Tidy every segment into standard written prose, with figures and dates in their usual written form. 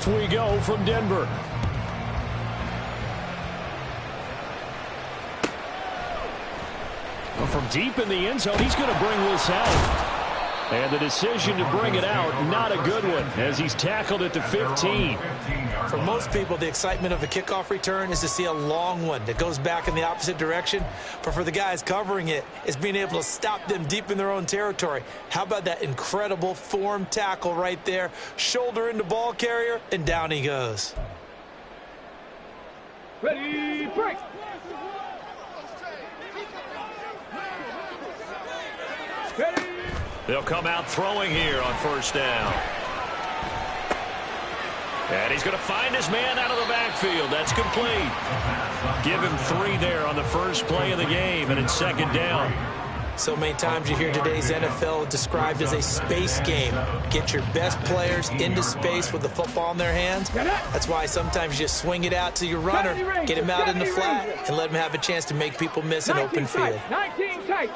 off we go from Denver. From deep in the end zone, he's going to bring this out. And the decision to bring it out, not a good one, as he's tackled at the 15. For most people, the excitement of a kickoff return is to see a long one that goes back in the opposite direction. But for the guys covering it, it's being able to stop them deep in their own territory. How about that incredible form tackle right there? Shoulder into ball carrier, and down he goes. Ready, break! Ready! They'll come out throwing here on first down. And he's going to find his man out of the backfield. That's complete. Give him 3 there on the first play of the game, and it's second down. So many times you hear today's NFL described as a space game. Get your best players into space with the football in their hands. That's why sometimes you just swing it out to your runner, get him out in the flat, and let him have a chance to make people miss an open field. 19 tight.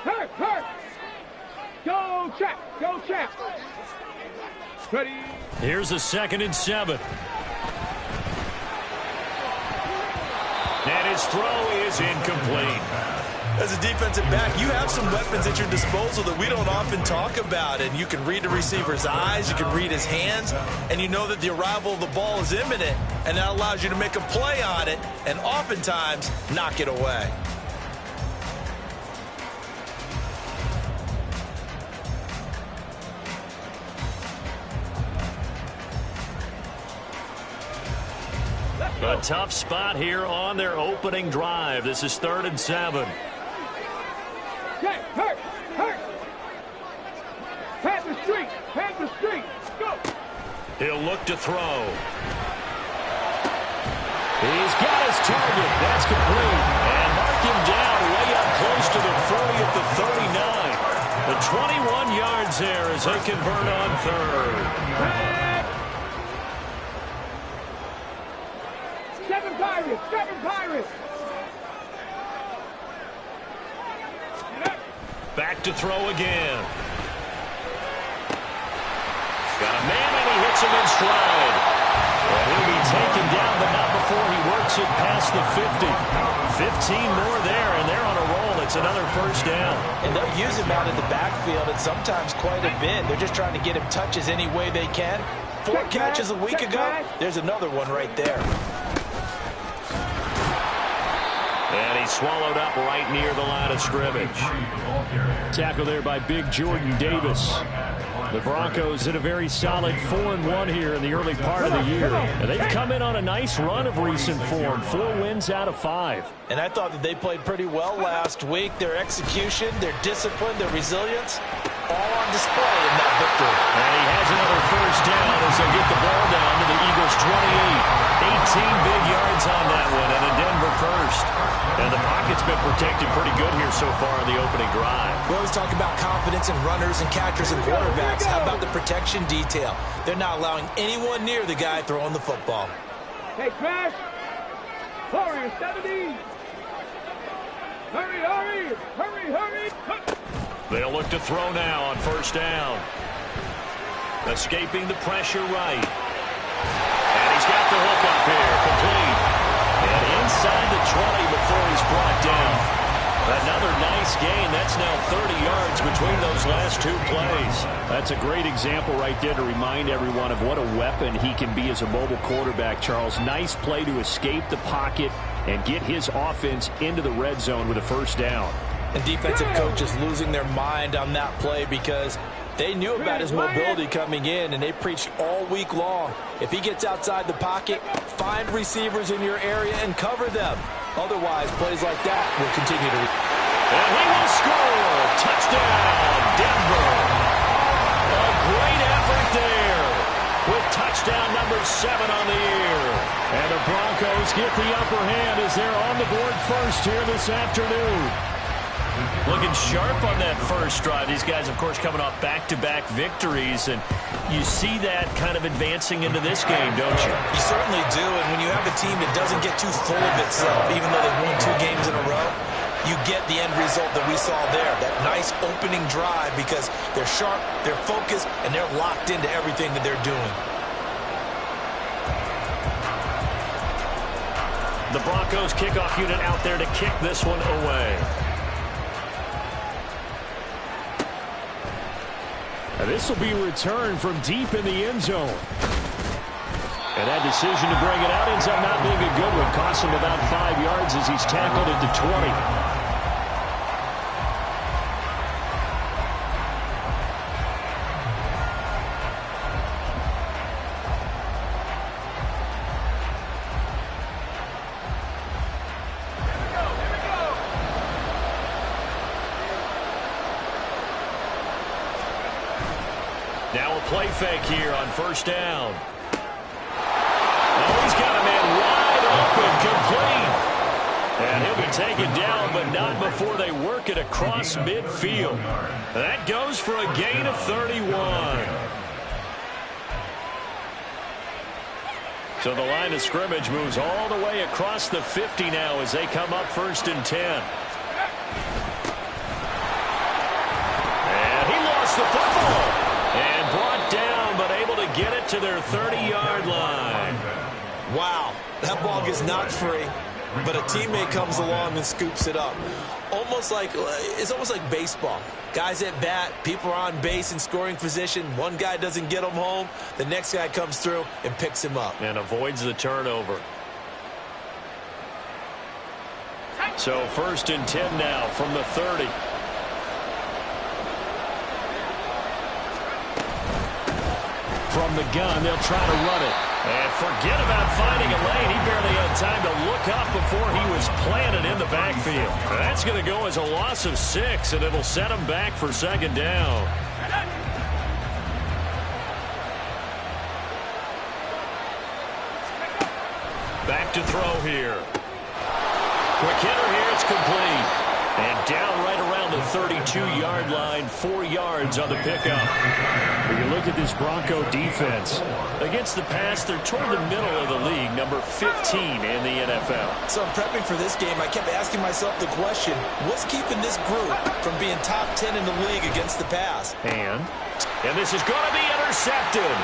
Hurt, hurt. Go, Chap. Go, Chap. Ready. Here's a 2nd and 7. And his throw is incomplete. As a defensive back, you have some weapons at your disposal that we don't often talk about. And you can read the receiver's eyes, you can read his hands, and you know that the arrival of the ball is imminent. And that allows you to make a play on it and oftentimes knock it away. A tough spot here on their opening drive. This is 3rd and 7. Okay, hurt, hurt. Panther street, Panther street. Go. He'll look to throw. He's got his target. That's complete. And mark him down way up close to the 30 at the 39. The 21 yards there as they convert on 3rd. Seven Pirates. Back to throw again. Got a man and he hits him in stride. And he'll be taken down, but not before he works it past the 50. 15 more there, and they're on a roll. It's another first down. And they'll use him out in the backfield, and sometimes quite a bit. They're just trying to get him touches any way they can. 4 catches a week ago. There's another one right there. And he's swallowed up right near the line of scrimmage. Tackle there by Big Jordan Davis. The Broncos hit a very solid 4-1 here in the early part of the year. And they've come in on a nice run of recent form. 4 wins out of 5. And I thought that they played pretty well last week. Their execution, their discipline, their resilience, all on display in that victory. And he has another first down as they get the ball down to the Eagles' 28. 18 big yards on that one, and a Denver first. And the pocket's been protected pretty good here so far in the opening drive. We always talk about confidence in runners and catchers and quarterbacks. How about the protection detail? They're not allowing anyone near the guy throwing the football. Hey, Crash. Warrior 70. Hurry, hurry, hurry, hurry. They'll look to throw now on first down. Escaping the pressure right. And he's got the hook up here, complete. And inside the 20 before he's brought down. Another nice gain. That's now 30 yards between those last 2 plays. That's a great example right there to remind everyone of what a weapon he can be as a mobile quarterback, Charles. Nice play to escape the pocket and get his offense into the red zone with a first down. And defensive coaches losing their mind on that play because they knew about his mobility coming in, and they preached all week long. If he gets outside the pocket, find receivers in your area and cover them. Otherwise, plays like that will continue to. And he will score. Touchdown, Denver. A great effort there with touchdown number 7 on the year. And the Broncos get the upper hand as they're on the board first here this afternoon. Looking sharp on that first drive. These guys, of course, coming off back-to-back victories, and you see that kind of advancing into this game, don't you? You certainly do, and when you have a team that doesn't get too full of itself, even though they've won 2 games in a row, you get the end result that we saw there. That nice opening drive because they're sharp, they're focused, and they're locked into everything that they're doing. The Broncos kickoff unit out there to kick this one away. And this will be returned from deep in the end zone. And that decision to bring it out ends up not being a good one. Cost him about 5 yards as he's tackled at the 20. Now a play fake here on first down. Oh, he's got a man wide open, complete. And he'll be taken down, but not before they work it across midfield. That goes for a gain of 31. So the line of scrimmage moves all the way across the 50 now as they come up 1st and 10. And he lost the football. And brought down, but able to get it to their 30-yard line. Wow, that ball gets knocked free, but a teammate comes along and scoops it up. It's almost like baseball. Guys at bat, people are on base in scoring position. One guy doesn't get him home. The next guy comes through and picks him up. And avoids the turnover. So 1st and 10 now from the 30. From the gun, they'll try to run it. And forget about finding a lane. He barely had time to look up before he was planted in the backfield. That's going to go as a loss of 6, and it'll set him back for 2nd down. Back to throw here. Quick hitter here, it's complete. And down right around the 32-yard line, 4 yards on the pickup. When you look at this Bronco defense, against the pass, they're toward the middle of the league, number 15 in the NFL. So in prepping for this game, I kept asking myself the question, what's keeping this group from being top 10 in the league against the pass? And this is going to be intercepted.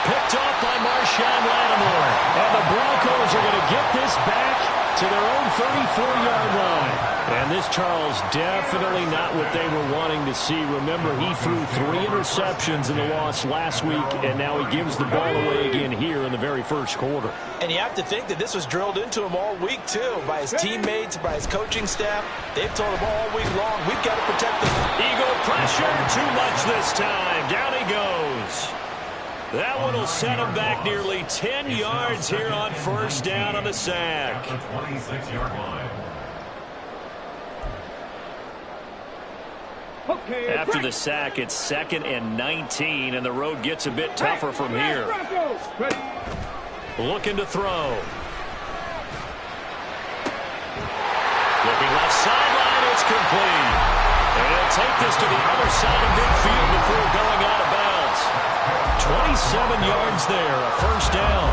Picked off by Marshawn Lattimore. And the Broncos are going to get this back to their own 34-yard line. And this, Charles, definitely not what they were wanting to see. Remember, he threw 3 interceptions in the loss last week, and now he gives the ball away again here in the very first quarter. And you have to think that this was drilled into him all week, too, by his teammates, by his coaching staff. They've told him all week long, we've got to protect them. Eagle pressure, too much this time. Down he goes. That one will set him back nearly 10 yards here on 1st down on the sack. 26-yard line. Okay, after the sack, it's 2nd and 19, and the road gets a bit tougher from here. Looking to throw. Looking left sideline, it's complete. And he'll take this to the other side of midfield before going out of bounds. 27 yards there, a 1st down.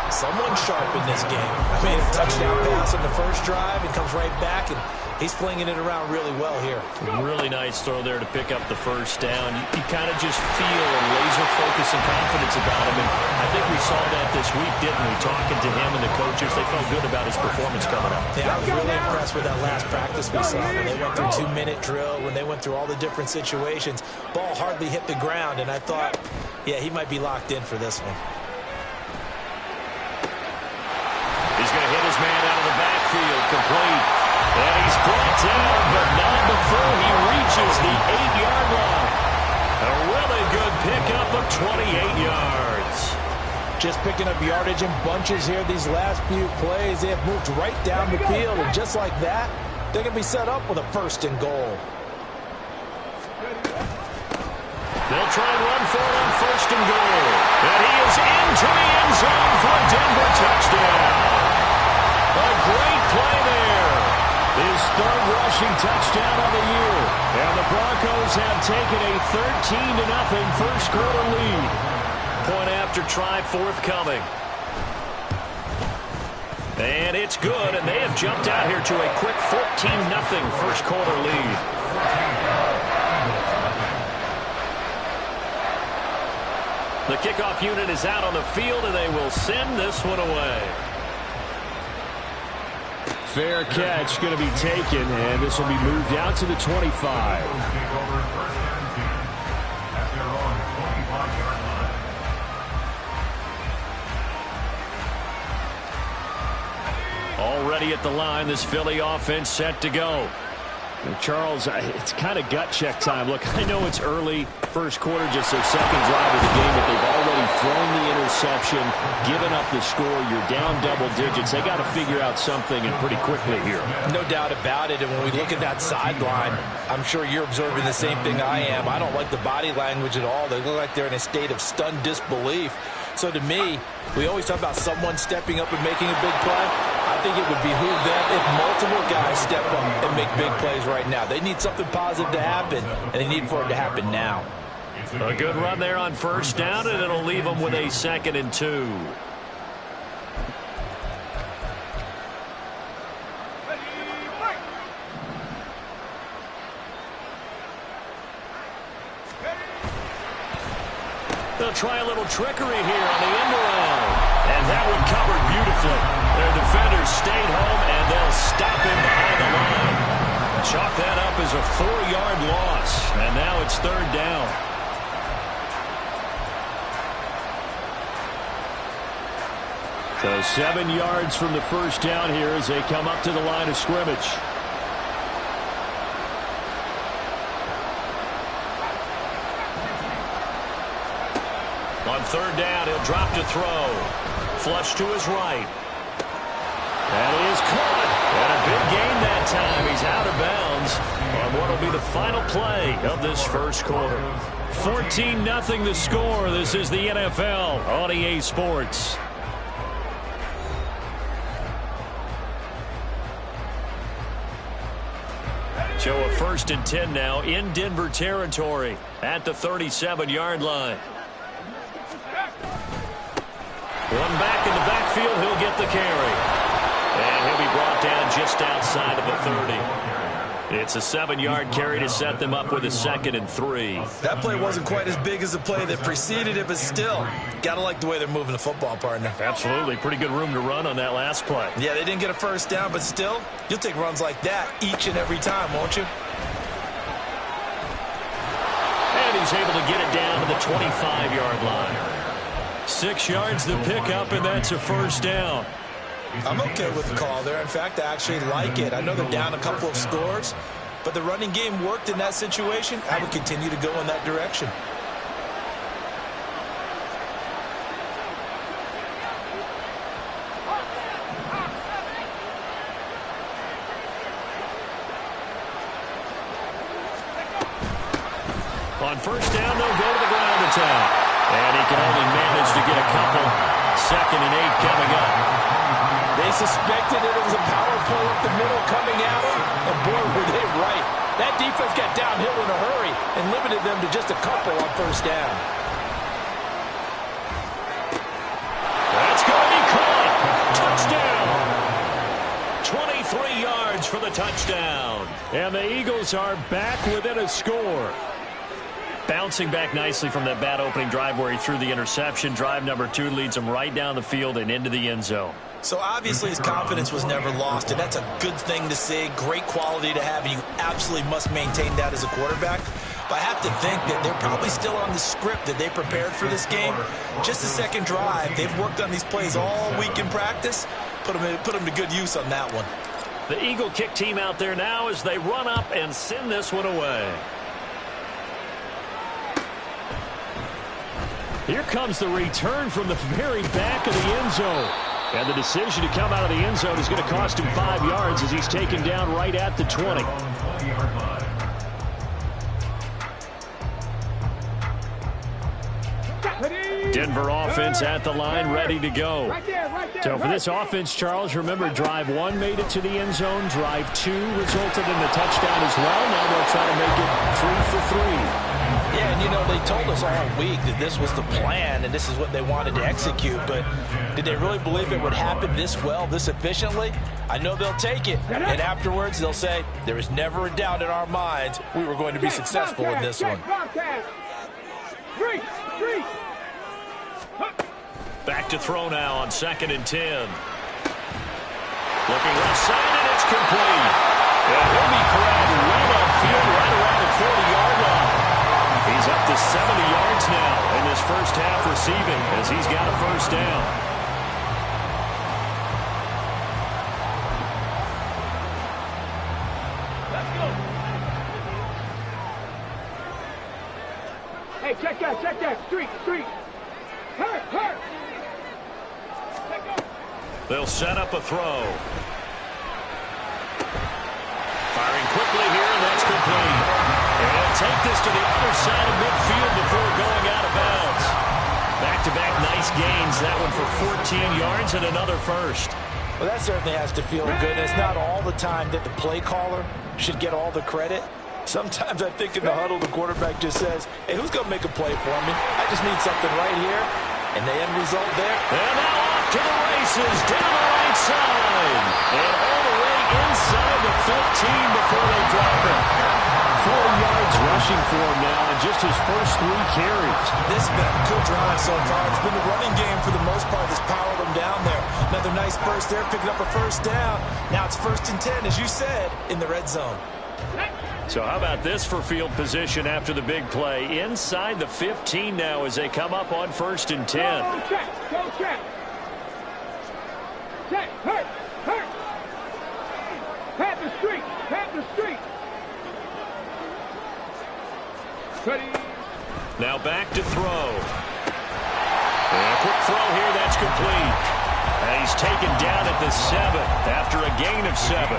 Someone sharp in this game. Made a touchdown pass on the first drive and comes right back, and he's flinging it around really well here. Really nice throw there to pick up the 1st down. You kind of just feel a laser focus and confidence about him, and I think we saw that this week, didn't we? Talking to him and the coaches, they felt good about his performance coming up. Yeah, I was really impressed with that last practice we saw when they went through 2-minute drill, when they went through all the different situations. Ball hardly hit the ground, and I thought, yeah, he might be locked in for this one. He's going to hit his man out of the backfield, complete. And he's brought down, but not before he reaches the 8-yard line. A really good pickup of 28 yards. Just picking up yardage in bunches here these last few plays. They have moved right down the field, and just like that, they're going to be set up with a 1st and goal. They'll try and run for it on 1st and goal. And he is into the end zone for a Denver touchdown. A great play there. His 3rd rushing touchdown of the year. And the Broncos have taken a 13-0 first quarter lead. Point after try forthcoming. And it's good, and they have jumped out here to a quick 14-0 first quarter lead. The kickoff unit is out on the field, and they will send this one away. Fair catch going to be taken, and this will be moved out to the 25. Already at the line, this Philly offense set to go. And Charles, it's kind of gut check time. Look, I know it's early, first quarter, just their second drive of the game, but they've already thrown the interception, given up the score. You're down double digits. They got to figure out something, and pretty quickly here. No doubt about it. And when we look at that sideline, I'm sure you're observing the same thing I am. I don't like the body language at all. They look like they're in a state of stunned disbelief. So to me, we always talk about someone stepping up and making a big play. I think it would behoove them if multiple guys step up and make big plays right now. They need something positive to happen, and they need for it to happen now. A good run there on first down, and it'll leave them with a 2nd and 2. They'll try a little trickery here on the end around. And that one covered beautifully. Their defenders stayed home, and they'll stop him behind the line. Chalk that up as a 4-yard loss. And now it's 3rd down. So 7 yards from the first down here as they come up to the line of scrimmage. On 3rd down, he'll drop to throw. Flush to his right. That is caught. And a big gain that time. He's out of bounds on what will be the final play of this first quarter. 14-0 the score. This is the NFL on EA Sports. So a 1st and 10 now in Denver territory at the 37-yard line. One back in the backfield, he'll get the carry. And he'll be brought down just outside of the 30. It's a 7-yard carry to set them up with a 2nd and 3. That play wasn't quite as big as the play that preceded it, but still, got to like the way they're moving the football, partner. Absolutely. Pretty good room to run on that last play. Yeah, they didn't get a first down, but still, you'll take runs like that each and every time, won't you? And he's able to get it down to the 25-yard line. 6 yards to pick up, and that's a first down. I'm okay with the call there. In fact, I actually like it. I know they're down a couple of scores, but the running game worked in that situation. I would continue to go in that direction. On first down, they'll go to the ground attack. And he can only manage to get a couple. 2nd and 8 coming up. They suspected it was a power play up the middle coming at them, and boy, were they right. That defense got downhill in a hurry and limited them to just a couple on first down. That's going to be caught. Touchdown. 23 yards for the touchdown. And the Eagles are back within a score. Bouncing back nicely from that bad opening drive where he threw the interception. Drive number 2 leads him right down the field and into the end zone. So obviously his confidence was never lost, and that's a good thing to see. Great quality to have, and you absolutely must maintain that as a quarterback. But I have to think that they're probably still on the script that they prepared for this game. Just the second drive. They've worked on these plays all week in practice. Put them to good use on that one. The Eagle kick team out there now as they run up and send this one away. Here comes the return from the very back of the end zone. And the decision to come out of the end zone is going to cost him 5 yards as he's taken down right at the 20. Denver offense at the line, ready to go. So for this offense, Charles, remember, drive 1 made it to the end zone. Drive 2 resulted in the touchdown as well. Now they'll try to make it 3 for 3. Yeah, and you know, they told us all week that this was the plan and this is what they wanted to execute, but did they really believe it would happen this well, this efficiently? I know they'll take it, and afterwards they'll say, there was never a doubt in our minds we were going to be successful in this one. Back to throw now on 2nd and 10. Looking left side, and it's complete. And he'll be corralled right upfield, right around the 40-yard line. He's up to 70 yards now in this first half receiving as he's got a first down. Let's go. Hey, check that. Street. Hurt. They'll set up a throw. Firing quickly here, and that's complete. And he'll take this to the other side of midfield before going out of bounds. Back-to-back nice gains. That one for 14 yards and another first. Well, that certainly has to feel good. It's not all the time that the play caller should get all the credit. Sometimes I think in the huddle, the quarterback just says, hey, who's going to make a play for me? I just need something right here. And the end result there. And now off to the races, down the right side. And all the way inside the 15 before they drop it. 4 yards rushing for him now in just his first 3 carries. This has been a good drive so far. It's been the running game for the most part that's powered them down there. Another nice burst there, picking up a first down. Now it's 1st and 10, as you said, in the red zone. So how about this for field position after the big play? Inside the 15 now as they come up on 1st and 10. Go check. Check, hurt. Pat the street. Ready. Now back to throw. And a quick throw here, that's complete. And he's taken down at the 7 after a gain of 7.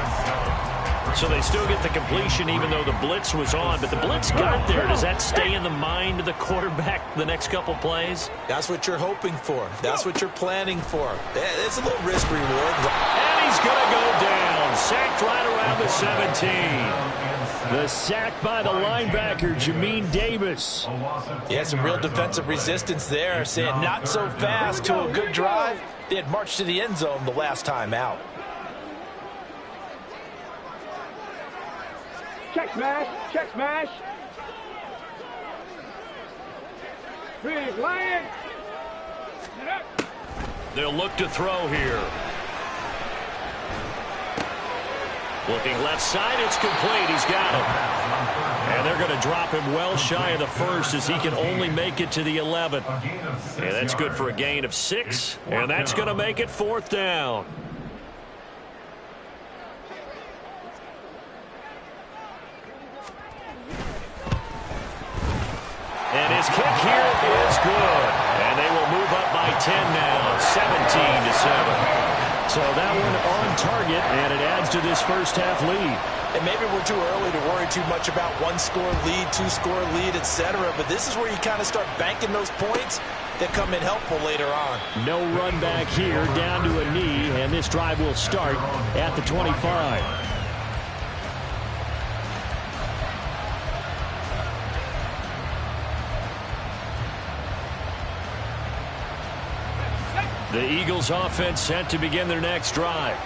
So they still get the completion even though the blitz was on. But the blitz got there. Does that stay in the mind of the quarterback the next couple plays? That's what you're hoping for. That's what you're planning for. It's a little risk reward. And he's going to go down. Sacked right around the 17. The sack by the linebacker, Jamin Davis. Yeah, some real defensive resistance there. Saying not so fast to a good drive. They had marched to the end zone the last time out. Check smash. Big lion. They'll look to throw here. Looking left side, it's complete. He's got it. And they're going to drop him well shy of the 1st as he can only make it to the 11. And that's good for a gain of 6. And that's going to make it 4th down. And his kick here is good. And they will move up by 10 now, 17-7. So that one on target, and it adds to this first half lead. And maybe we're too early to worry too much about 1-score lead, 2-score lead, etc. But this is where you kind of start banking those points that come in helpful later on. No run back here, down to a knee, and this drive will start at the 25. The Eagles offense set to begin their next drive.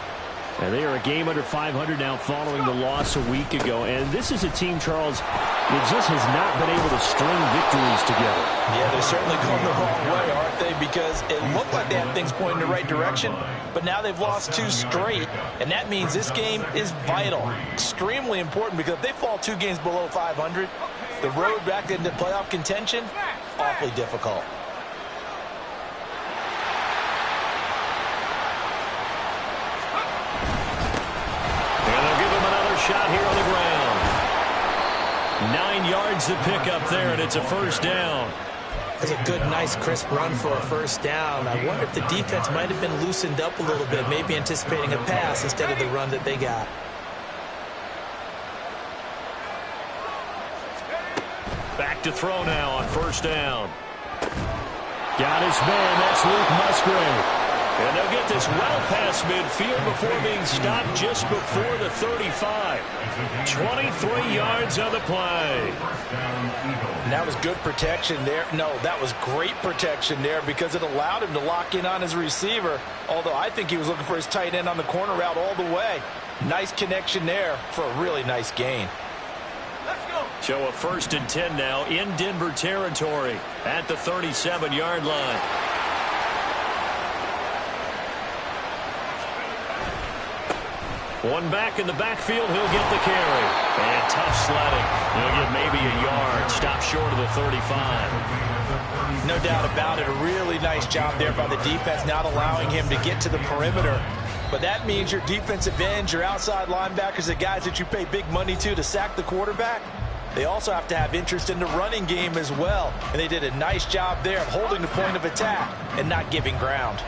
And they are a game under 500 now following the loss a week ago. And this is a team, Charles, that just has not been able to string victories together. Yeah, they're certainly going the wrong way, aren't they? Because it looked like they had things pointing in the right direction, but now they've lost 2 straight, and that means this game is vital, extremely important, because if they fall 2 games below 500, the road back into playoff contention, awfully difficult. Shot here on the ground. 9 yards to pick up there, and it's a first down. That's a good, nice, crisp run for a first down. I wonder if the defense might have been loosened up a little bit, maybe anticipating a pass instead of the run that they got. Back to throw now on first down. Got his man. That's Luke Musgrave. And they'll get this well past midfield before being stopped just before the 35. 23 yards on the play. And that was good protection there. No, that was great protection there because it allowed him to lock in on his receiver, although I think he was looking for his tight end on the corner route all the way. Nice connection there for a really nice gain. So a 1st and 10 now in Denver territory at the 37-yard line. One back in the backfield, he'll get the carry. And tough sledding. He'll get maybe a yard. Stop short of the 35. No doubt about it. A really nice job there by the defense, not allowing him to get to the perimeter. But that means your defensive ends, your outside linebackers, the guys that you pay big money to sack the quarterback, they also have to have interest in the running game as well. And they did a nice job there of holding the point of attack and not giving ground.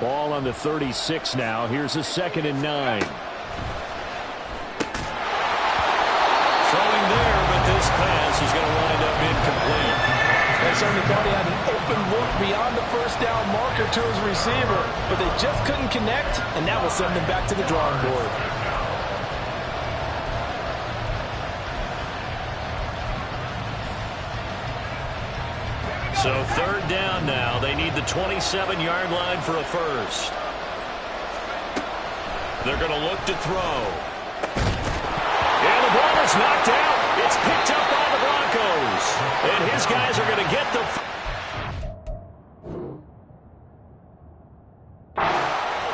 Ball on the 36 now. Here's a 2nd and 9. Throwing there, but this pass is going to wind up incomplete. They certainly thought he had an open look beyond the first down marker to his receiver, but they just couldn't connect, and that will send them back to the drawing board. So 3rd down now. They need the 27-yard line for a first. They're going to look to throw. And the ball is knocked out. It's picked up by the Broncos. And his guys are going to get the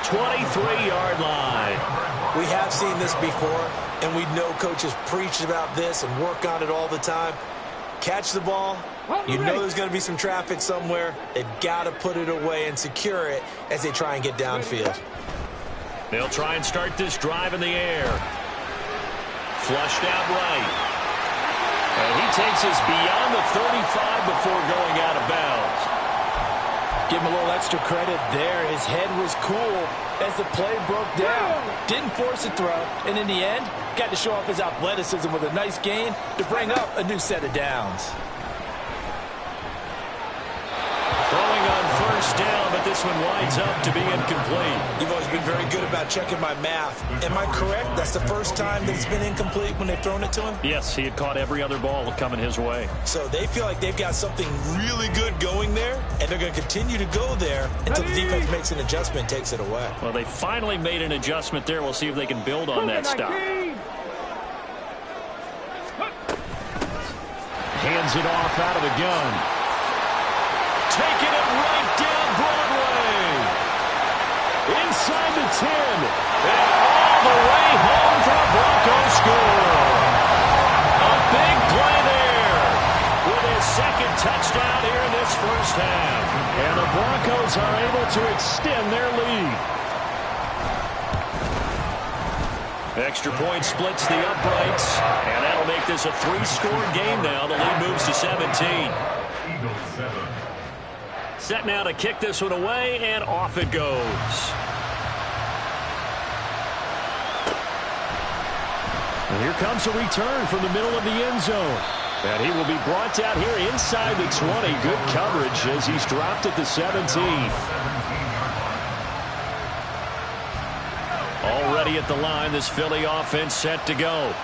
23-yard line. We have seen this before, and we know coaches preach about this and work on it all the time. Catch the ball. You know there's going to be some traffic somewhere. They've got to put it away and secure it as they try and get downfield. They'll try and start this drive in the air. Flushed out right. And he takes us beyond the 35 before going out of bounds. Give him a little extra credit there. His head was cool as the play broke down. Didn't force a throw, and in the end, got to show off his athleticism with a nice gain to bring up a new set of downs. Throwing on 1st down, but this one winds up to be incomplete. You've always been very good about checking my math. Am I correct? That's the first time that it's been incomplete when they've thrown it to him? Yes, he had caught every other ball coming his way. So they feel like they've got something really good going there, and they're going to continue to go there until the defense makes an adjustment and takes it away. Well, they finally made an adjustment there. We'll see if they can build on that stop. Hands it off out of the gun. Taking it right down Broadway. Inside the 10. And all the way home for a Broncos score. A big play there with his 2nd touchdown here in this first half. And the Broncos are able to extend their lead. Extra point splits the uprights. And that'll make this a 3-score game now. The lead moves to 17. Set now to kick this one away, and off it goes. And here comes a return from the middle of the end zone. And he will be brought down here inside the 20. Good coverage as he's dropped at the 17. Already at the line, this Philly offense set to go.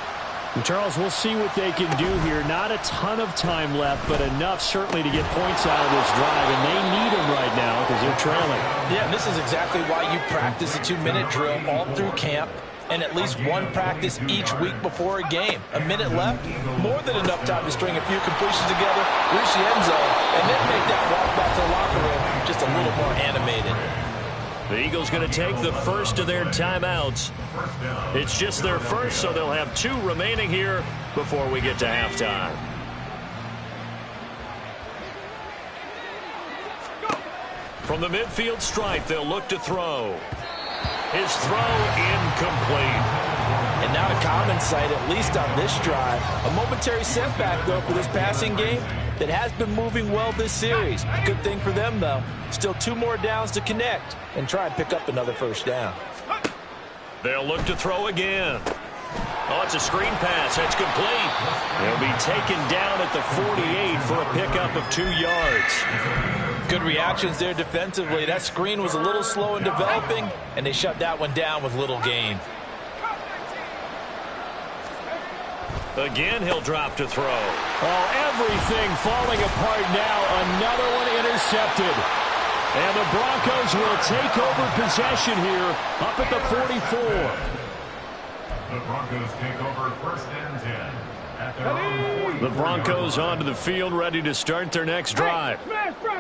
Charles, we'll see what they can do here. Not a ton of time left, but enough certainly to get points out of this drive, and they need them right now because they're trailing. Yeah, this is exactly why you practice a 2-minute drill all through camp and at least one practice each week before a game. A minute left, more than enough time to string a few completions together, reach the end zone, and then make that walk back to the locker room just a little more animated. The Eagles going to take the first of their timeouts. It's just their first, so they'll have 2 remaining here before we get to halftime. From the midfield stripe, they'll look to throw. His throw incomplete. And not a common sight, at least on this drive. A momentary setback, though, for this passing game that has been moving well this series. Good thing for them, though. Still 2 more downs to connect and try and pick up another first down. They'll look to throw again. Oh, it's a screen pass. That's complete. They'll be taken down at the 48 for a pickup of 2 yards. Good reactions there defensively. That screen was a little slow in developing, and they shut that one down with little gain. Again, he'll drop to throw. Oh, everything falling apart now. Another one intercepted. And the Broncos will take over possession here up at the 44. The Broncos take over 1st and 10. At their own The Broncos onto the field, ready to start their next drive.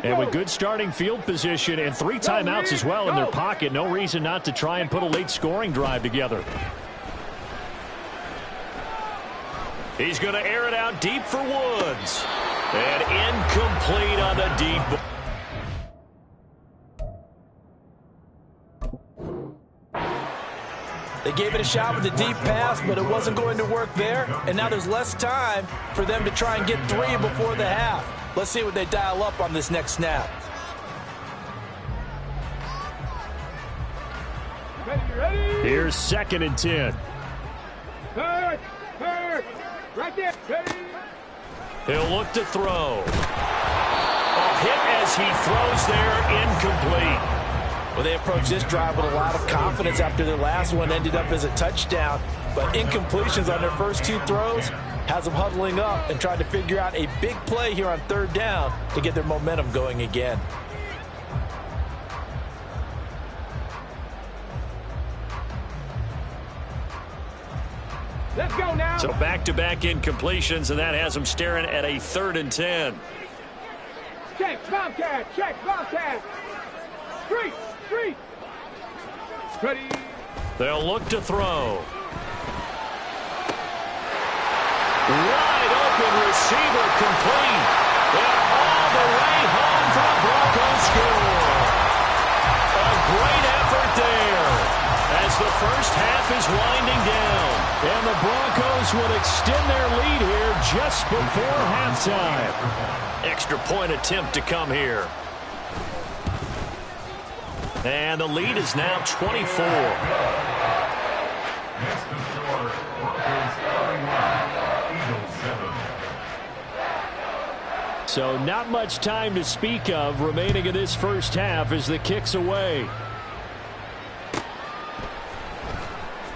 And with good starting field position and 3 timeouts as well in their pocket, no reason not to try and put a late scoring drive together. He's going to air it out deep for Woods. And incomplete on the deep. They gave it a shot with the deep pass, but it wasn't going to work there. And now there's less time for them to try and get 3 before the half. Let's see what they dial up on this next snap. Ready? Here's 2nd and 10. Hurt! Right there! Ready? He'll look to throw. A hit as he throws there, incomplete. Well, they approached this drive with a lot of confidence after their last one ended up as a touchdown. But incompletions on their first 2 throws has them huddling up and trying to figure out a big play here on 3rd down to get their momentum going again. Let's go now! So back-to-back incompletions, and that has them staring at a 3rd and 10. Check, Bobcat! Check, Bobcat! Street! Ready? They'll look to throw. Wide open receiver complete. And all the way home for the Broncos score. A great effort there as the first half is winding down. And the Broncos will extend their lead here just before halftime. Extra point attempt to come here. And the lead is now 24. Next to score, Broncos 31, Eagles 7. So not much time to speak of remaining in this first half as the kick's away.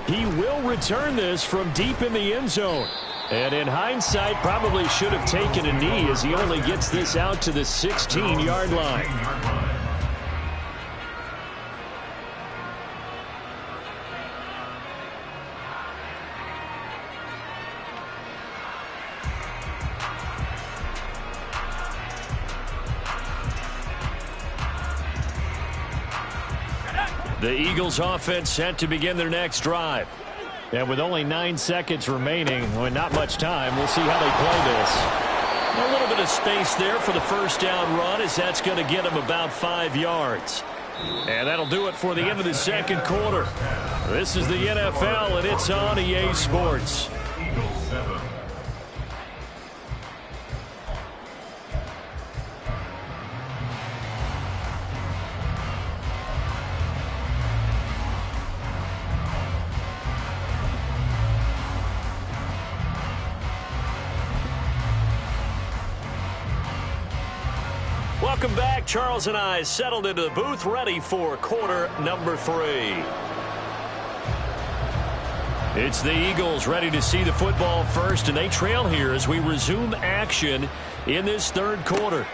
He will return this from deep in the end zone. And in hindsight, probably should have taken a knee as he only gets this out to the 16-yard line. The Eagles offense set to begin their next drive. And with only 9 seconds remaining, well, not much time, we'll see how they play this. A little bit of space there for the first down run as that's going to get them about 5 yards. And that'll do it for the end of the second quarter. This is the NFL, and it's on EA Sports. Eagles 7. Welcome back. Charles and I settled into the booth, ready for quarter number 3. It's the Eagles ready to see the football first, and they trail here as we resume action in this third quarter.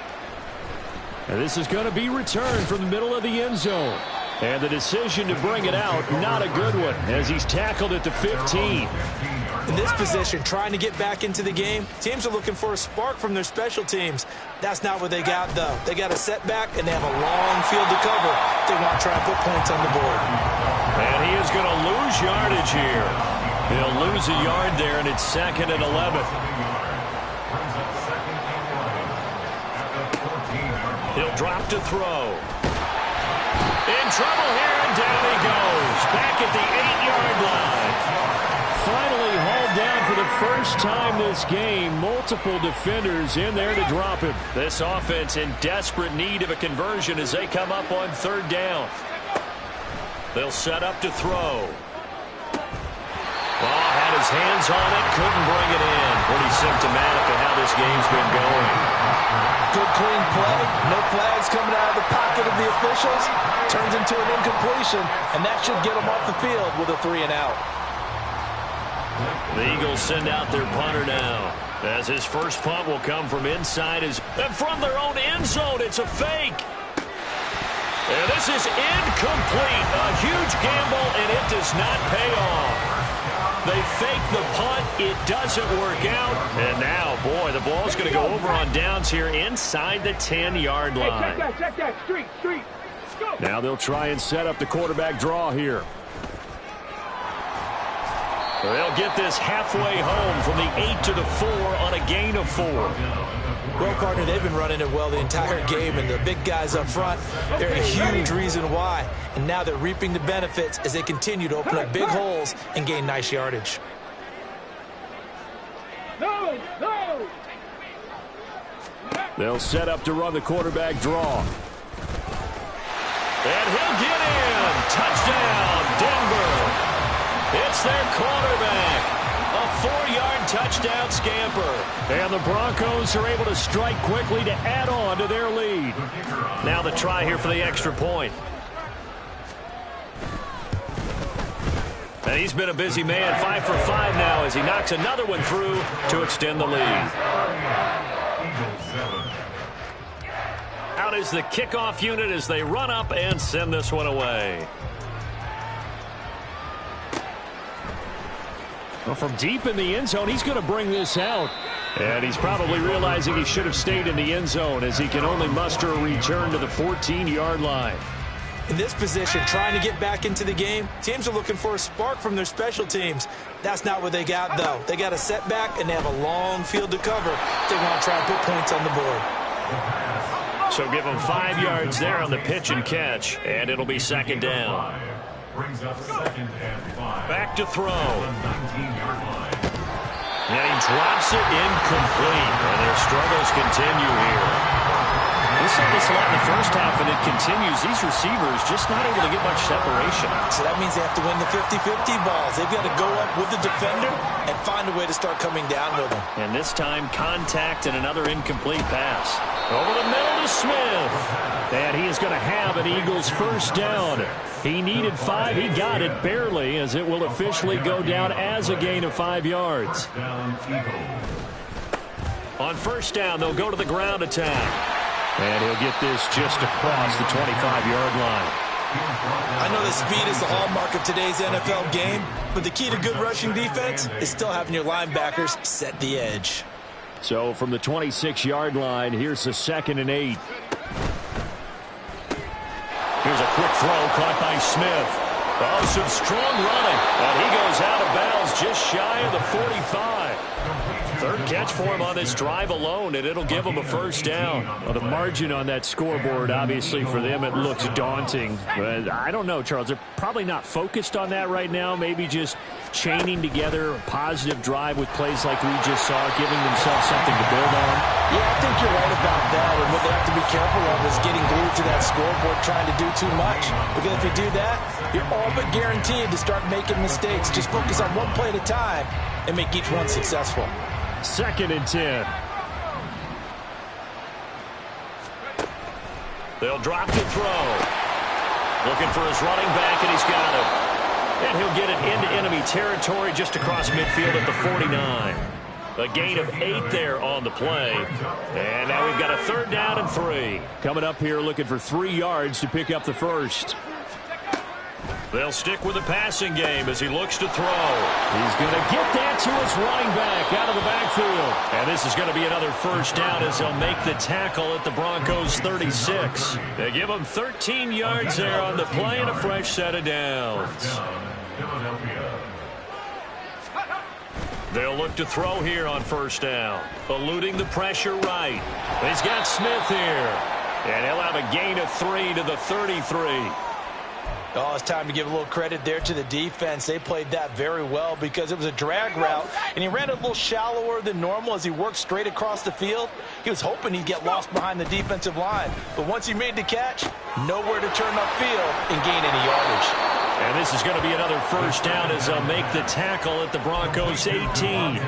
And this is going to be returned from the middle of the end zone. And the decision to bring it out, not a good one, as he's tackled at the 15. In this position, trying to get back into the game, teams are looking for a spark from their special teams. That's not what they got, though. They got a setback, and they have a long field to cover if they want to try and put points on the board. And he is going to lose yardage here. He'll lose a yard there, and it's 2nd and 11. He'll drop to throw. In trouble here, and down he goes. Back at the 8-yard line. Finally hauled down for the first time this game. Multiple defenders in there to drop him. This offense in desperate need of a conversion as they come up on 3rd down. They'll set up to throw. Ball had his his hands on it, couldn't bring it in. Pretty symptomatic of how this game's been going. Good clean play, no flags coming out of the pocket of the officials. Turns into an incompletion, and that should get him off the field with a 3 and out. The Eagles send out their punter now, as his first punt will come from inside and from their own end zone. It's a fake. And this is incomplete. A huge gamble, and it does not pay off. They fake the punt. It doesn't work out. And now, boy, the ball's going to go over on downs here inside the 10-yard line. Check that. Street. Go. Now they'll try and set up the quarterback draw here. They'll get this halfway home from the 8 to the 4 on a gain of 4. Well, partner, they've been running it well the entire game, and the big guys up front, they're a huge reason why. And now they're reaping the benefits as they continue to open up big holes and gain nice yardage. No. They'll set up to run the quarterback draw. And he'll get in. Touchdown, Denver. It's their quarterback. A 4-yard touchdown scamper. And the Broncos are able to strike quickly to add on to their lead. Now the try here for the extra point. And he's been a busy man, 5 for 5 now as he knocks another one through to extend the lead. Out is the kickoff unit as they run up and send this one away. Well, from deep in the end zone, he's going to bring this out. And he's probably realizing he should have stayed in the end zone as he can only muster a return to the 14-yard line. In this position, trying to get back into the game, teams are looking for a spark from their special teams. That's not what they got, though. They got a setback, and they have a long field to cover if they want to try and put points on the board. So give them 5 yards there on the pitch and catch, and it'll be second down. Brings up 2nd and 5. Back to throw. 19-yard line. And he drops it incomplete. And their struggles continue here. We saw this a lot in the first half, and it continues. These receivers just not able to get much separation. So that means they have to win the 50-50 balls. They've got to go up with the defender and find a way to start coming down with them. And this time, contact and another incomplete pass. Over the middle to Smith. And he is going to have an Eagles first down. He needed 5. He got it barely, as it will officially go down as a gain of 5 yards. On first down, they'll go to the ground attack. And he'll get this just across the 25-yard line. I know that speed is the hallmark of today's NFL game, but the key to good rushing defense is still having your linebackers set the edge. So from the 26-yard line, here's the 2nd and 8. Here's a quick throw caught by Smith. Oh, some strong running. And he goes out of bounds just shy of the 45. Third catch for him on this drive alone, and it'll give him a first down. Well, the margin on that scoreboard, obviously, for them, it looks daunting. But I don't know, Charles. They're probably not focused on that right now. Maybe just chaining together a positive drive with plays like we just saw, giving themselves something to build on. Yeah, I think you're right about that. And what they have to be careful of is getting glued to that scoreboard, trying to do too much. Because if you do that, you're all but guaranteed to start making mistakes. Just focus on one play at a time and make each one successful. 2nd and 10. They'll drop to throw. Looking for his running back, and he's got him. And he'll get it into enemy territory just across midfield at the 49. A gain of 8 there on the play. And now we've got a 3rd down and 3. Coming up here looking for 3 yards to pick up the first. They'll stick with the passing game as he looks to throw. He's going to get that to his running back out of the backfield. And this is going to be another first down as they'll make the tackle at the Broncos 36. They give him 13 yards there on the play and a fresh set of downs. They'll look to throw here on first down. Eluding the pressure right. He's got Smith here. And he'll have a gain of 3 to the 33. Oh, it's time to give a little credit there to the defense. They played that very well because it was a drag route, and he ran a little shallower than normal as he worked straight across the field. He was hoping he'd get lost behind the defensive line, but once he made the catch, nowhere to turn upfield and gain any yardage. And this is going to be another first down as they'll make the tackle at the Broncos 18.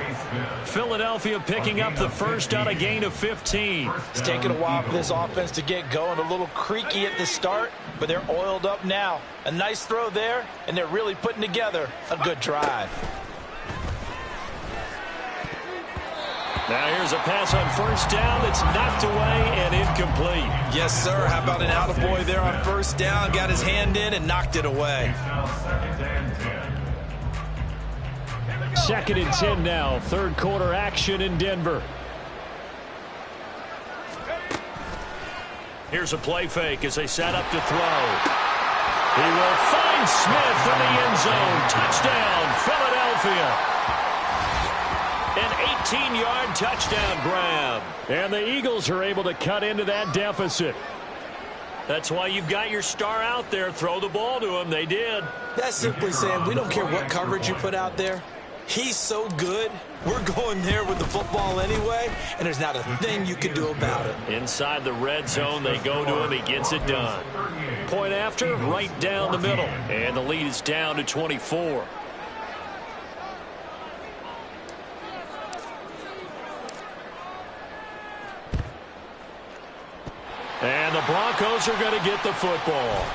Philadelphia picking up the first on a gain of 15. It's taken a while for this offense to get going. A little creaky at the start, but they're oiled up now. A nice throw there, and they're really putting together a good drive. Now here's a pass on first down that's knocked away and incomplete. Yes, sir. How about an attaboy there on first down? Got his hand in and knocked it away. Second and 10 now. Third quarter action in Denver. Here's a play fake as they set up to throw. He will find Smith in the end zone. Touchdown, Philadelphia. An 18-yard touchdown grab. And the Eagles are able to cut into that deficit. That's why you've got your star out there. Throw the ball to him. They did. That's simply saying we don't care what coverage you put out there. He's so good. We're going there with the football anyway, and there's not a thing you can do about it. Inside the red zone, they go to him. He gets it done. Point after, right down the middle. And the lead is down to 24. And the Broncos are going to get the football.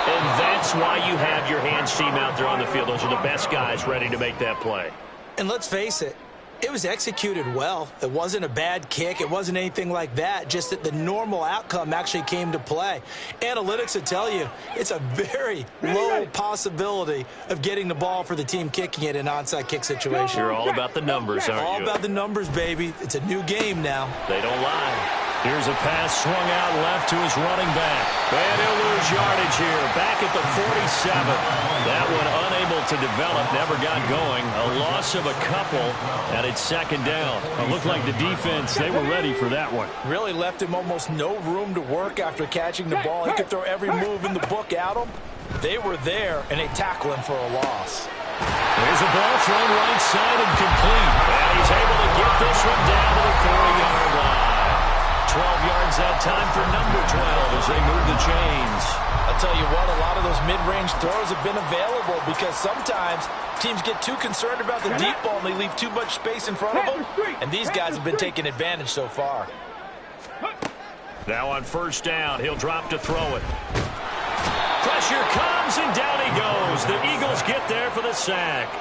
And that's why you have your hands team out there on the field. Those are the best guys ready to make that play. And let's face it, it was executed well. It wasn't a bad kick. It wasn't anything like that. Just that the normal outcome actually came to play. Analytics would tell you it's a very low possibility of getting the ball for the team kicking it in an onside kick situation. You're all about the numbers, aren't you? All about the numbers, baby. It's a new game now. They don't lie. Here's a pass swung out left to his running back. And he'll lose yardage here. Back at the 47. That one unable to develop. Never got going. A loss of a couple. And it's second down. It looked like the defense, they were ready for that one. Really left him almost no room to work after catching the ball. He could throw every move in the book at him. They were there, and they tackle him for a loss. There's a ball thrown right side and complete. And he's able to get this one down to the 40-yard line. 12 yards that time for number 12 as they move the chains. I'll tell you what, a lot of those mid-range throws have been available because sometimes teams get too concerned about the deep ball and they leave too much space in front of them. And these guys have been taking advantage so far. Now on first down, he'll drop to throw it. Pressure comes and down he goes. The Eagles get there for the sack.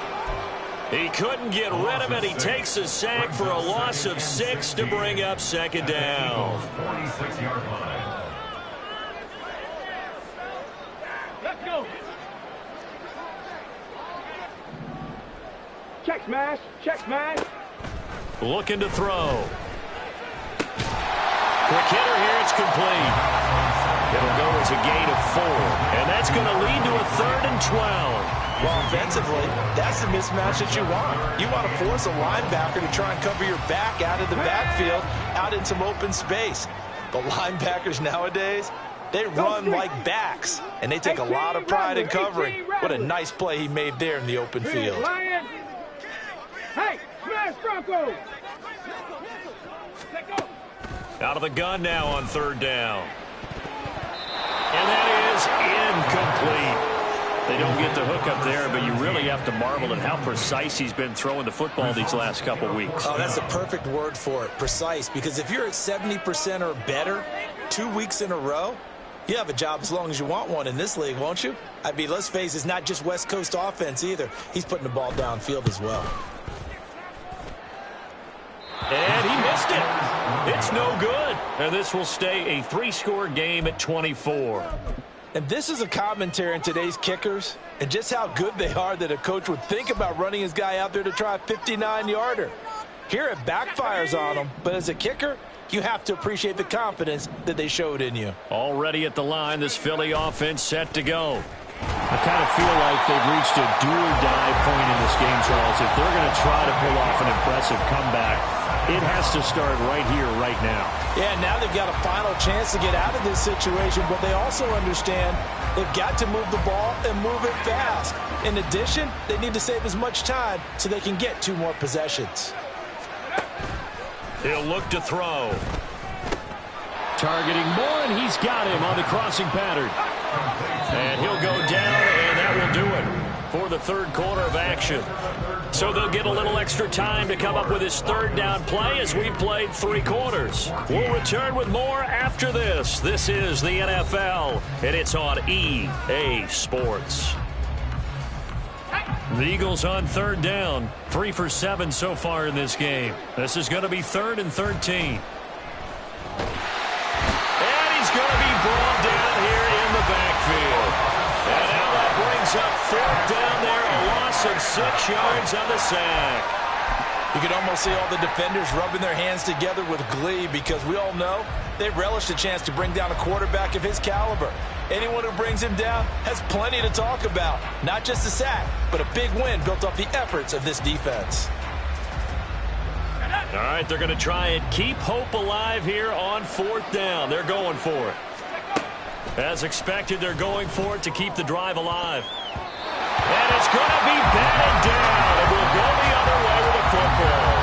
He couldn't get rid of it. He takes a sack for a loss of 6 to bring up second down. 46-yard line. Let's go. Check smash. Check smash. Looking to throw. Quick hitter here. It's complete. It'll go as a gain of 4. And that's going to lead to a 3rd and 12. Well, offensively, that's the mismatch that you want. You want to force a linebacker to try and cover your back out of the backfield, out in some open space. But linebackers nowadays, they run like backs, and they take a lot of pride in covering. What a nice play he made there in the open field. Hey, smash Broncos! Out of the gun now on third down. And that is incomplete. They don't get the hook up there, but you really have to marvel at how precise he's been throwing the football these last couple weeks. Oh, that's the perfect word for it, precise. Because if you're at 70% or better 2 weeks in a row, you have a job as long as you want one in this league, won't you? I mean, let's face it, it's not just West Coast offense either. He's putting the ball downfield as well. And he missed it. It's no good. And this will stay a 3-score game at 24. And this is a commentary on today's kickers and just how good they are that a coach would think about running his guy out there to try a 59-yarder. Here it backfires on him, but as a kicker, you have to appreciate the confidence that they showed in you. Already at the line, this Philly offense set to go. I kind of feel like they've reached a do-or-die point in this game, Charles. If they're going to try to pull off an impressive comeback, it has to start right here, right now. Yeah, now they've got a final chance to get out of this situation, but they also understand they've got to move the ball and move it fast. In addition, they need to save as much time so they can get 2 more possessions. He'll look to throw. Targeting Moore, and he's got him on the crossing pattern. And he'll go down, and that will do it for the third quarter of action. So they'll get a little extra time to come up with his third down play as we've played 3 quarters. We'll return with more after this. This is the NFL, and it's on EA Sports. The Eagles on third down, 3 for 7 so far in this game. This is going to be 3rd and 13. And he's going to be brought down here in the backfield. And now that brings up 4th down there, a loss of 6 yards on the sack. You can almost see all the defenders rubbing their hands together with glee because we all know they relish the chance to bring down a quarterback of his caliber. Anyone who brings him down has plenty to talk about. Not just a sack, but a big win built off the efforts of this defense. All right, they're going to try and keep hope alive here on 4th down. They're going for it. As expected, they're going for it to keep the drive alive. And it's going to be batted down. It will go the other way with the football.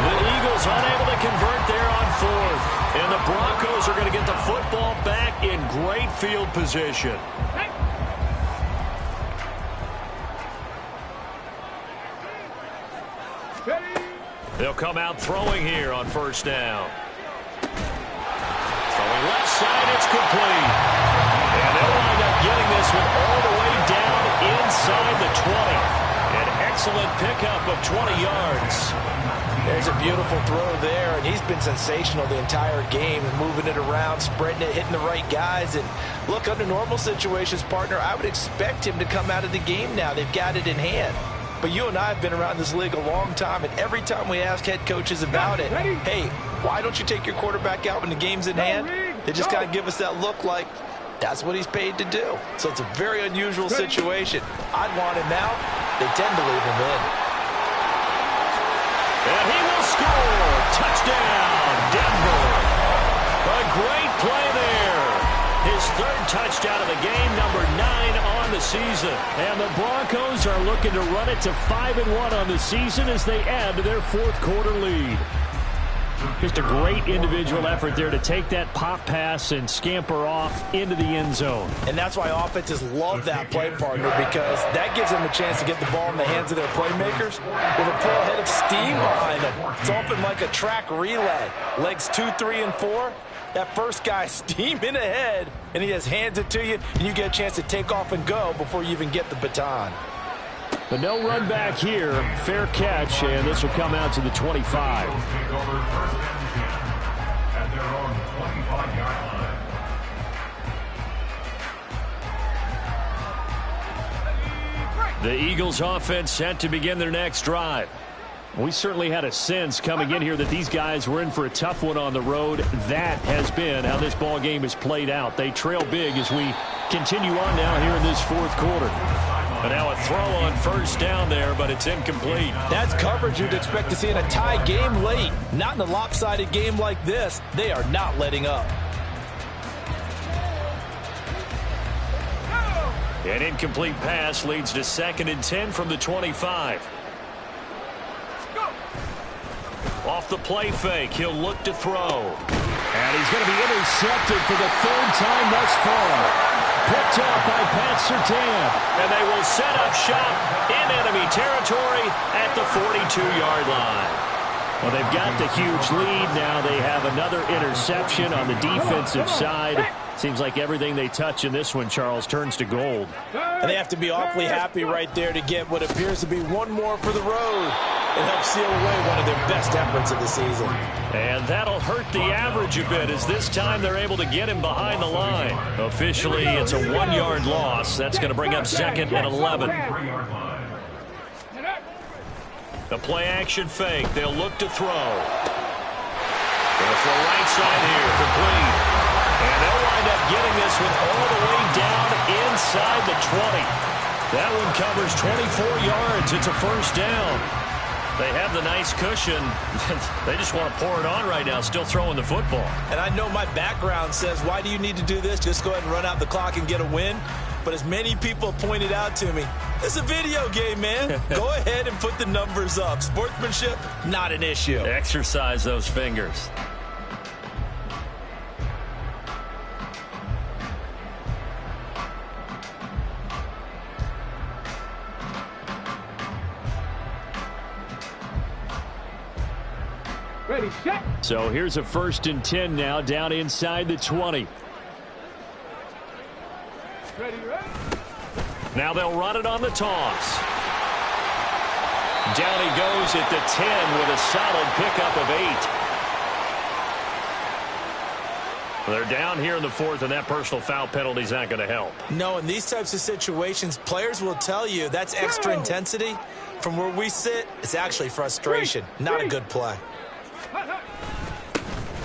The Eagles unable to convert there on 4th. And the Broncos are going to get the football back in great field position. They'll come out throwing here on 1st down. Throwing left side, it's complete. And they'll wind up getting this one all the way down inside the 20. An excellent pickup of 20 yards. There's a beautiful throw there, and he's been sensational the entire game, moving it around, spreading it, hitting the right guys. And look, under normal situations, partner, I would expect him to come out of the game now. They've got it in hand. But you and I have been around this league a long time, and every time we ask head coaches about it, hey, why don't you take your quarterback out when the game's in hand? They just kind of give us that look like that's what he's paid to do. So it's a very unusual situation. I'd want him out. They tend to leave him in. And he will score. Touchdown, Denver. A great play there. His 3rd touchdown of the game, number 9 on the season. And the Broncos are looking to run it to 5-1 on the season as they add to their 4th quarter lead. Just a great individual effort there to take that pop pass and scamper off into the end zone. And that's why offenses love that play, partner, because that gives them a chance to get the ball in the hands of their playmakers with a full head of steam behind them. It's often like a track relay. Legs 2, 3, and 4. That first guy steaming ahead, and he just hands it to you, and you get a chance to take off and go before you even get the baton. But no run back here. Fair catch, and this will come out to the 25. Take over 1st and 10 at their own 25-yard line. The Eagles offense set to begin their next drive. We certainly had a sense coming in here that these guys were in for a tough one on the road. That has been how this ball game has played out. They trail big as we continue on now here in this 4th quarter. And now a throw on 1st down there, but it's incomplete. That's coverage you'd expect to see in a tie game late. Not in a lopsided game like this. They are not letting up. An incomplete pass leads to 2nd and 10 from the 25. Off the play fake, he'll look to throw. And he's going to be intercepted for the 3rd time thus far. Picked up by Pat Surtain. And they will set up shop in enemy territory at the 42-yard line. Well, they've got the huge lead. Now they have another interception on the defensive side. Seems like everything they touch in this one, Charles, turns to gold. And they have to be awfully happy right there to get what appears to be one more for the road. It helps seal away one of their best efforts of the season. And that'll hurt the average a bit as this time they're able to get him behind the line. Officially, it's a 1-yard loss. That's going to bring up 2nd and 11. The play action fake. They'll look to throw. It's the right side here, complete. And they'll wind up getting this one all the way down inside the 20. That one covers 24 yards. It's a 1st down. They have the nice cushion. They just want to pour it on right now, still throwing the football. And I know my background says, why do you need to do this? Just go ahead and run out the clock and get a win. But as many people pointed out to me, it's a video game, man. Go ahead and put the numbers up. Sportsmanship, not an issue. Exercise those fingers. Ready, set. So here's a 1st and 10 now, down inside the 20. Ready, ready. Now they'll run it on the toss. Down he goes at the 10 with a solid pickup of 8. They're down here in the 4th, and that personal foul penalty is not going to help. No, in these types of situations, players will tell you that's extra intensity. From where we sit, it's actually frustration, not a good play.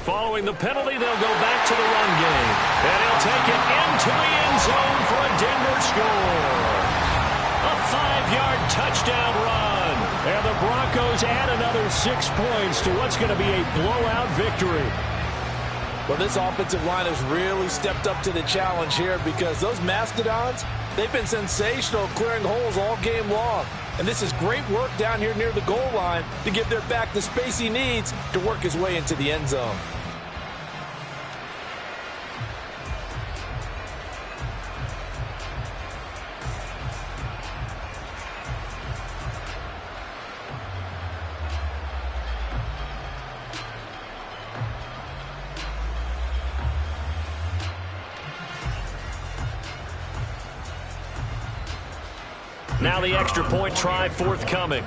Following the penalty, they'll go back to the run game. And he'll take it into the end zone for a Denver score. A 5-yard touchdown run. And the Broncos add another 6 points to what's going to be a blowout victory. Well, this offensive line has really stepped up to the challenge here because those Mastodons, they've been sensational clearing holes all game long. And this is great work down here near the goal line to give their back the space he needs to work his way into the end zone. Now the extra point try forthcoming.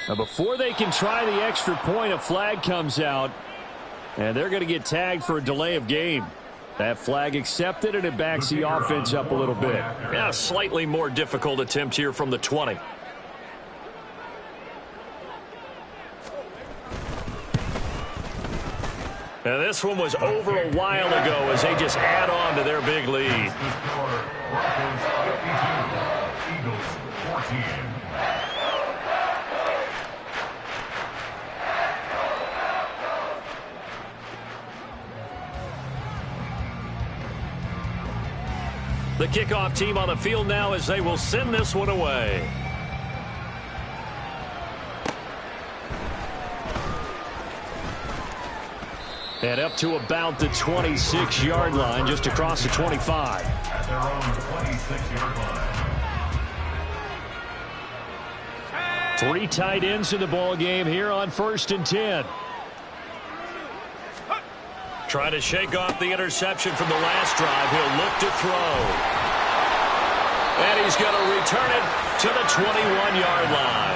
Now before they can try the extra point, a flag comes out, and they're going to get tagged for a delay of game. That flag accepted, and it backs the offense up a little bit. Yeah, slightly more difficult attempt here from the 20. Now this one was over a while ago as they just add on to their big lead. Broncos 52, Eagles 14. The kickoff team on the field now as they will send this one away. And up to about the 26-yard line, just across the 25. At their own 26-yard line. 3 tight ends in the ball game here on 1st and 10. Trying to shake off the interception from the last drive. He'll look to throw. And he's going to return it to the 21-yard line.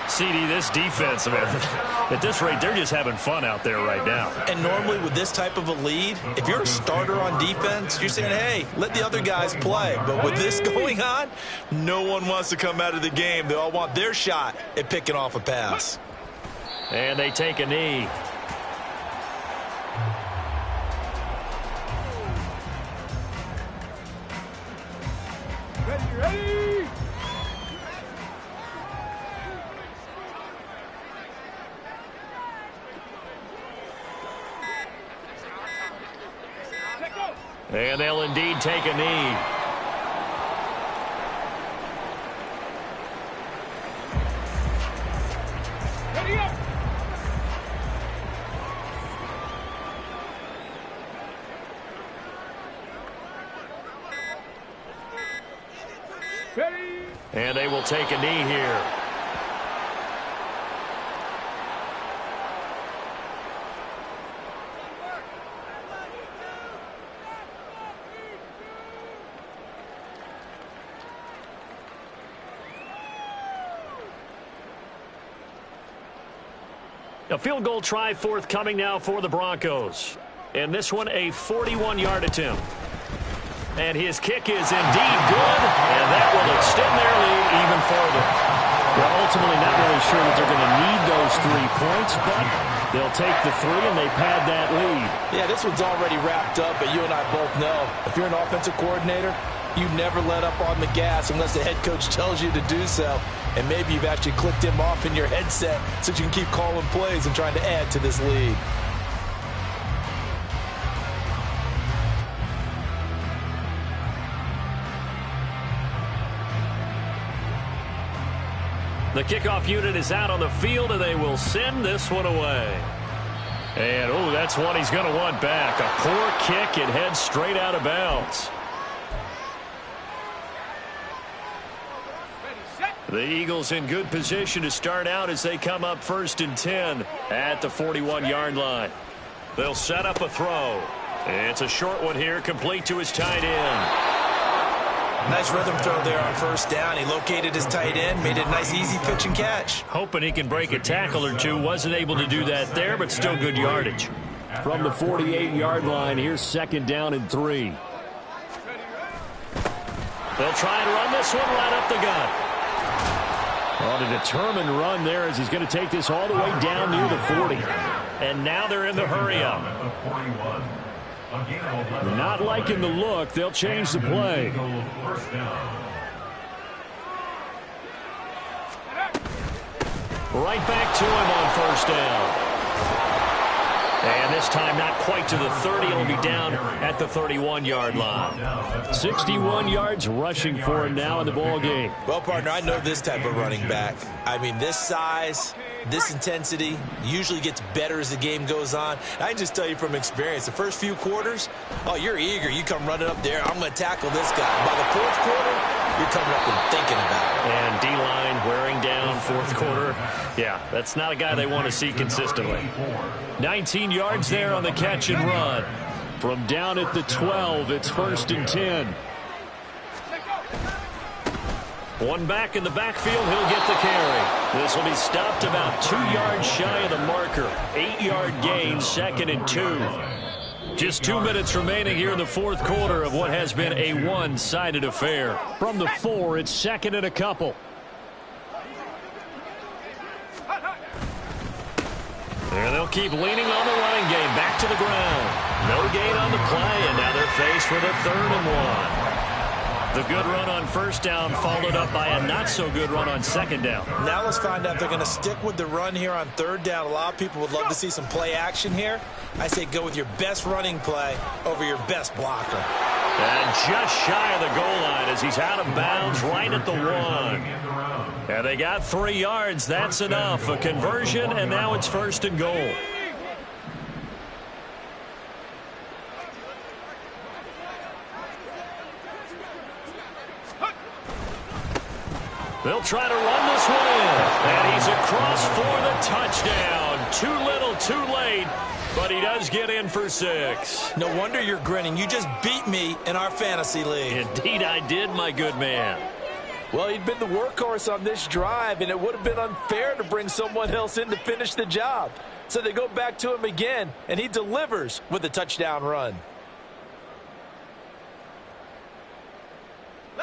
CD, this defense, man, at this rate, they're just having fun out there right now. And normally with this type of a lead, if you're a starter on defense, you're saying, hey, let the other guys play. But with this going on, no one wants to come out of the game. They all want their shot at picking off a pass. And they take a knee. Ready, ready. And they'll indeed take a knee. Ready up. Ready. And they will take a knee here. A field goal try forthcoming now for the Broncos. And this one a 41-yard attempt. And his kick is indeed good, and that will extend their lead even further. They're ultimately not really sure that they're going to need those 3 points, but they'll take the 3 and they pad that lead. Yeah, this one's already wrapped up, but you and I both know if you're an offensive coordinator, you never let up on the gas unless the head coach tells you to do so. And maybe you've actually clicked him off in your headset so you can keep calling plays and trying to add to this lead. The kickoff unit is out on the field, and they will send this one away. And, oh, that's one he's going to want back. A poor kick and heads straight out of bounds. Ready, set. The Eagles in good position to start out as they come up 1st and 10 at the 41-yard line. They'll set up a throw. It's a short one here, complete to his tight end. Nice rhythm throw there on 1st down. He located his tight end, made it a nice easy pitch and catch. Hoping he can break a tackle or two. Wasn't able to do that there, but still good yardage. From the 48-yard line, here's 2nd down and 3. They'll try and run this one right up the gut. On a determined run there as he's going to take this all the way down near the 40. And now they're in the hurry-up. Not liking the look. They'll change the play. Right back to him on 1st down. And this time not quite to the 30. It'll be down at the 31-yard line. 61 yards rushing for him now in the ball game. Well, partner, I know this type of running back. I mean, this size, this intensity usually gets better as the game goes on. I can just tell you from experience, the first few quarters, oh, you're eager. You come running up there, I'm going to tackle this guy. By the 4th quarter, you're coming up and thinking about it. And D-line wearing down 4th quarter. Yeah, that's not a guy they want to see consistently. 19 yards there on the catch and run. From down at the 12, it's 1st and 10. One back in the backfield, he'll get the carry. This will be stopped about 2 yards shy of the marker. 8-yard gain, 2nd and 2. Just 2 minutes remaining here in the 4th quarter of what has been a one-sided affair. From the 4, it's 2nd and a couple. And they'll keep leaning on the running game. Back to the ground. No gain on the play, and now they're faced with a 3rd and 1. The good run on 1st down followed up by a not-so-good run on 2nd down. Now let's find out if they're going to stick with the run here on 3rd down. A lot of people would love to see some play action here. I say go with your best running play over your best blocker. And just shy of the goal line as he's out of bounds right at the 1. And they got 3 yards. That's enough. A conversion, and now it's 1st and goal. They'll try to run this one in. And he's across for the touchdown. Too little, too late. But he does get in for 6. No wonder you're grinning. You just beat me in our fantasy league. Indeed I did, my good man. Well, he'd been the workhorse on this drive, and it would have been unfair to bring someone else in to finish the job. So they go back to him again, and he delivers with a touchdown run.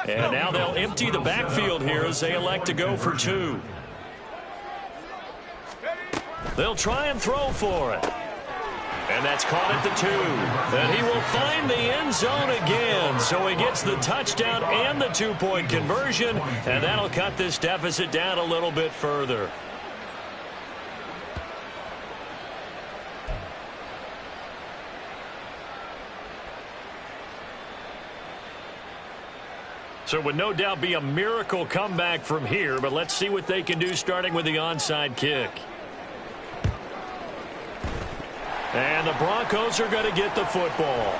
And now they'll empty the backfield here as they elect to go for 2. They'll try and throw for it. And that's caught at the 2. And he will find the end zone again. So he gets the touchdown and the 2-point conversion. And that'll cut this deficit down a little bit further. So it would no doubt be a miracle comeback from here. But let's see what they can do starting with the onside kick. And the Broncos are going to get the football.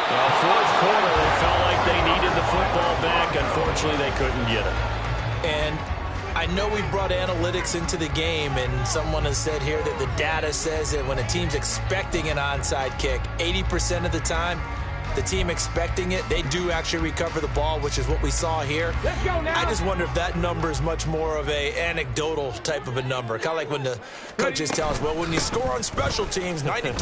4th quarter, they felt like they needed the football back. Unfortunately, they couldn't get it. And I know we brought analytics into the game, and someone has said here that the data says that when a team's expecting an onside kick, 80% of the time, the team expecting it, they do actually recover the ball, which is what we saw here. Let's go now. I just wonder if that number is much more of a anecdotal type of a number. Kind of like when the coaches tell us, well, when you score on special teams, 93%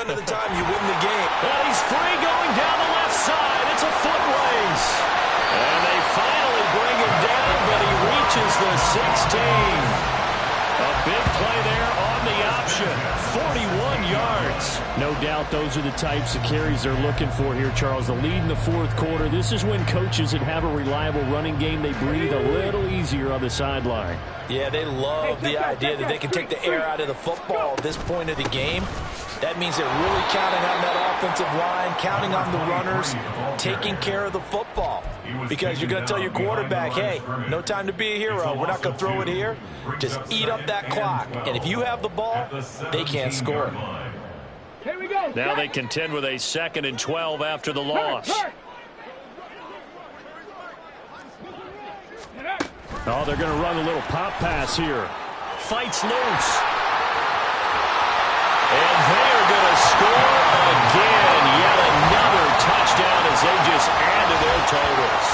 of the time you win the game. Well, he's free going down the left side. It's a foot race. And they finally bring him down, but he reaches the 16. A big play there on the option. 41 yards. No doubt those are the types of carries they're looking for here, Charles. The lead in the 4th quarter. This is when coaches that have a reliable running game, they breathe a little easier on the sideline. Yeah, they love the idea that they can take the air out of the football at this point of the game. That means they're really counting on that offensive line, counting on the runners, taking care of the football. Because you're going to tell your quarterback, hey, no time to be a hero. We're not going to throw it here. Just eat up that clock. And if you have the ball, they can't score. Here we go. Now they contend with a 2nd and 12 after the loss. Oh, they're going to run a little pop pass here. Fights loose. And they are going to score again. Yet another touchdown as they just add to their totals.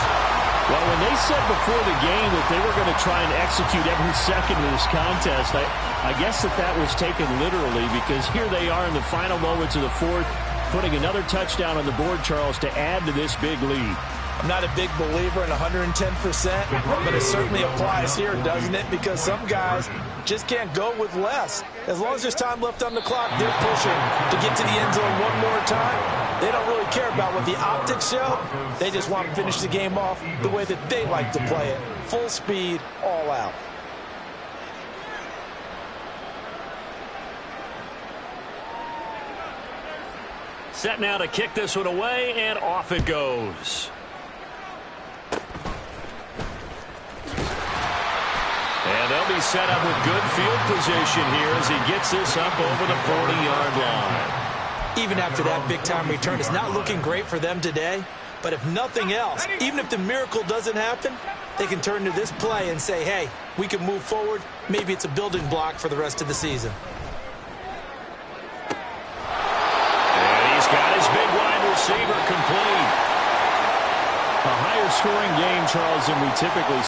Well, when they said before the game that they were going to try and execute every second of this contest, I guess that was taken literally, because here they are in the final moments of the fourth, putting another touchdown on the board, Charles, to add to this big lead. I'm not a big believer in 110%, but it certainly applies here, doesn't it? Because some guys just can't go with less. As long as there's time left on the clock, they're pushing to get to the end zone one more time. They don't really care about what the optics show. They just want to finish the game off the way that they like to play it. Full speed, all out. Set now to kick this one away, and off it goes. And they'll be set up with good field position here as he gets this up over the 40-yard line. Even after that big-time return, it's not looking great for them today. But if nothing else, even if the miracle doesn't happen, they can turn to this play and say, hey, we can move forward. Maybe it's a building block for the rest of the season. And he's got his big wide receiver complete. A higher scoring game, Charles, than we typically